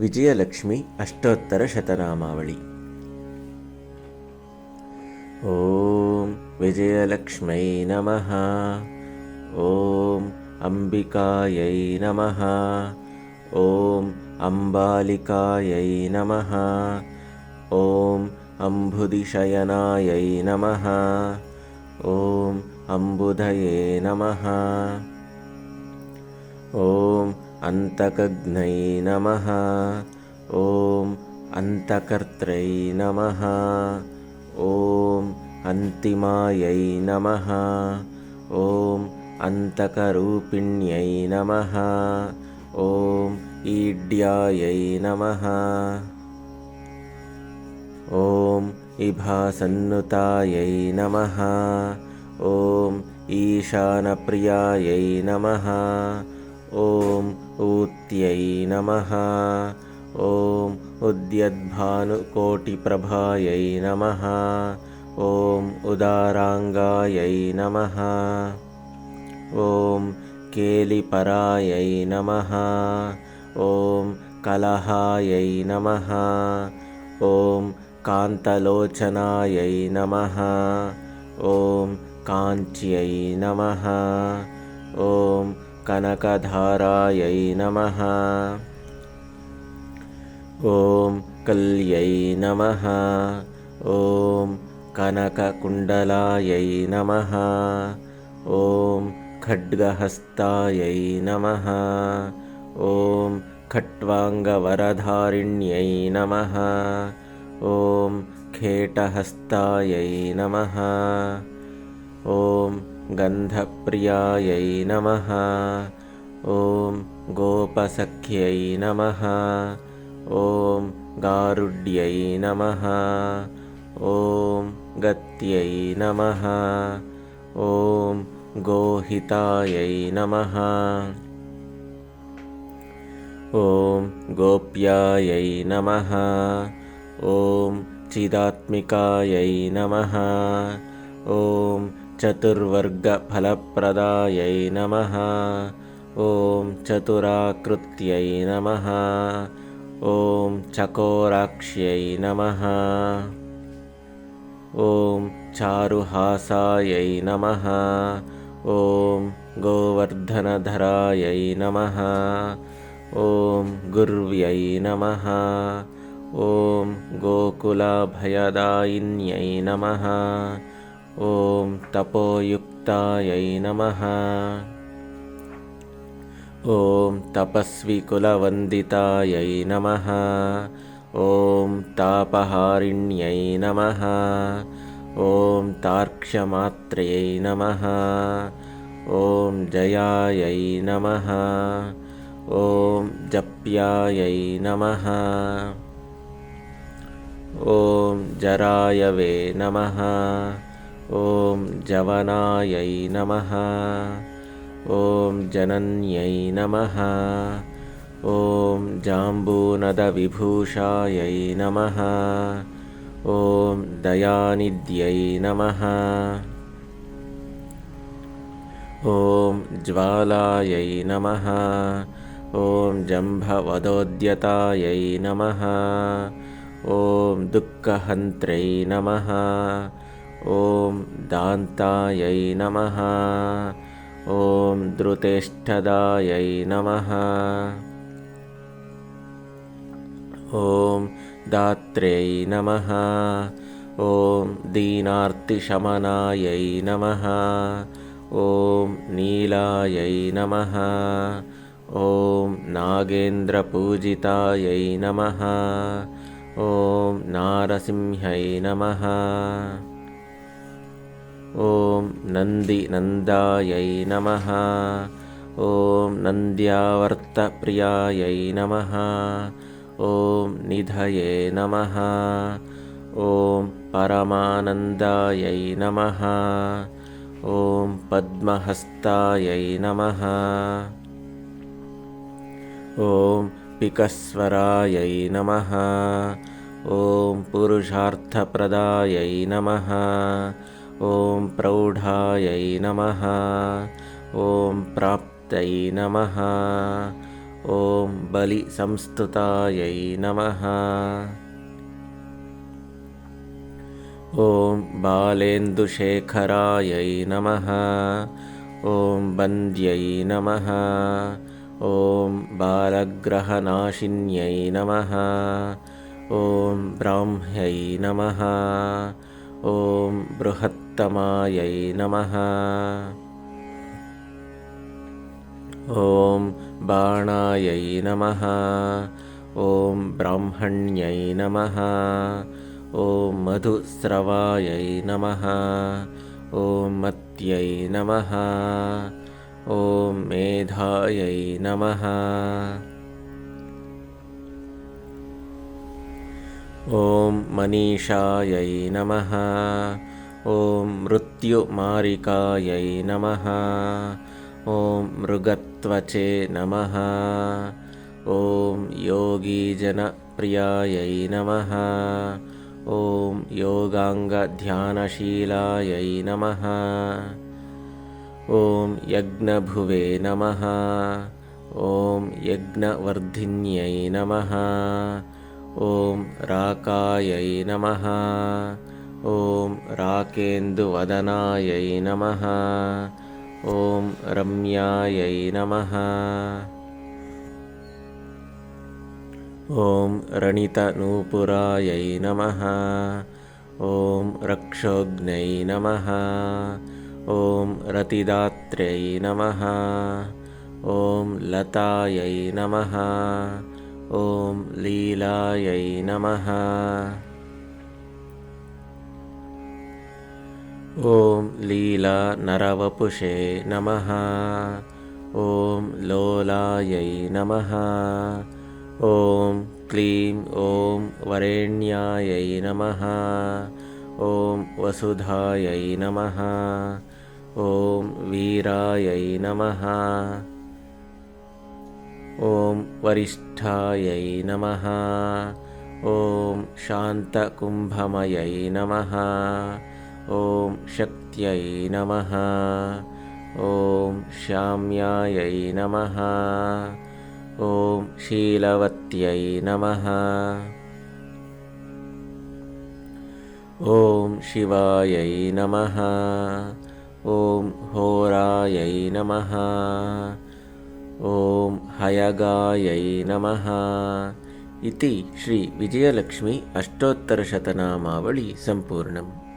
विजयलक्ष्मी अष्टोत्तरशतनामावळि। ॐ विजयलक्ष्म्यै नमः। ॐ अम्बिकायै नमः। ॐ अम्बालिकायै नमः। ॐ अम्बुदिशयनायै नमः। ॐ अम्बुधये नमः। ॐ अन्तकघ्नै नमः। ॐ अन्तकर्त्रै नमः। ॐ अन्तिमायै नमः। ॐ अन्तकरूपिण्यै नमः। ॐ ईड्यायै नमः। ॐ इभासन्नुतायै नमः। ॐ ईशानप्रियायै नमः। ॐ ऊत्यै नमः। ॐ उद्यद्भानुकोटिप्रभायै नमः। ॐ उदाराङ्गायै नमः। ॐ केलिपरायै नमः। ॐ कलहायै नमः। ॐ कान्तलोचनायै नमः। ॐ काञ्च्यै नमः। ॐ कनकधारायै नमः। ॐ कल्यै नमः। ॐ कनककुण्डलायै नमः। ॐ खड्गहस्तायै नमः। ॐ खट्वाङ्गवरधारिण्यै नमः। ॐ खेटहस्तायै नमः। ॐ गन्धप्रियायै नमः। ॐ गोपसख्यै नमः। ॐ गारुड्यै नमः। ॐ गत्यै नमः। ॐ गोहितायै नमः। ॐ गोप्यायै नमः। ॐ चिदात्मिकायै नमः। ॐ चतुर्वर्गफलप्रदायै नमः। ॐ चतुराकृत्यै नमः। ॐ चकोराक्ष्यै नमः। ॐ चारुहासायै नमः। ॐ गोवर्धनधरायै नमः। ॐ गुर्व्यै नमः। ॐ गोकुलाभयदायिन्यै नमः। ॐ तपोयुक्तायै नमः। ॐ तपस्विकुलवन्दितायै नमः। ॐ तापहारिण्यै नमः। ॐ तार्क्ष्यमात्र्यै नमः। ॐ जयायै नमः। ॐ जप्यायै नमः। ॐ जरायवे नमः। ॐ जवनायै नमः। ॐ जनन्यै नमः। ॐ जाम्बूनदविभूषायै नमः। ॐ दयानिध्यै नमः। ॐ ज्वालायै नमः। ॐ जम्भवदोद्यतायै नमः। ॐ दुःखहन्त्रै नमः। ॐ दान्तायै नमः। ॐ द्रुतेष्ठदायै नमः। ॐ दात्र्यै नमः। ॐ दीनार्तिशमनायै नमः। ॐ नीलायै नमः। ॐ नागेन्द्रपूजितायै नमः। ॐ नारसिंह्यै नमः। ॐ नन्दिनन्दायै नमः। ॐ नन्द्यावर्तप्रियायै नमः। ॐ निधये नमः। ॐ परमानन्दायै नमः। ॐ पद्महस्तायै नमः। ॐ पिकस्वरायै नमः। ॐ पुरुषार्थप्रदायै नमः। ॐ प्रौढायै नमः। ॐ प्राप्त्यै नमः। ॐ बलिसंस्तुतायै नमः। ॐ बालेन्दुशेखरायै नमः। ॐ वन्द्यै नमः। ॐ बालग्रहनाशिन्यै नमः। ॐ ब्राह्म्यै नमः। ॐ बृहत्तमायै नमः। ॐ बाणायै नमः। ॐ ब्राह्मण्यै नमः। ॐ मधुस्रवायै नमः। ॐ मत्यै नमः। ॐ मेधायै नमः। ॐ मनीषायै नमः। ॐ मृत्युमारिकायै नमः। ॐ मृगत्वचे नमः। ॐ योगीजनप्रियायै नमः। ॐ योगाङ्गध्यानशीलायै नमः। ॐ यज्ञभुवे नमः। ॐ यज्ञवर्धिन्यै नमः। ॐ राकायै नमः। ॐ राकेन्दुवदनायै नमः। ॐ रम्यायै नमः। ॐ रणितनूपुरायै नमः। ॐ रक्षोघ्नै नमः। ॐ रतिदात्र्यै नमः। ॐ लतायै नमः। ॐ लीलायै नमः। ॐ लीलानरवपुषे नमः। ॐ लोलायै नमः। ॐ क्लीं ॐ वरेण्यायै नमः। ॐ वसुधायै नमः। ॐ वीरायै नमः। ॐ वरिष्ठायै नमः। ॐ शान्तकुम्भमयै नमः। ॐ शक्त्यै नमः। ॐ शाम्यायै नमः। ॐ शीलवत्यै नमः। ॐ शिवायै नमः। ॐ होरायै नमः। ॐ हयगायै नमः। इति श्री विजयलक्ष्मी अष्टोत्तरशतनामावळि सम्पूर्णम्।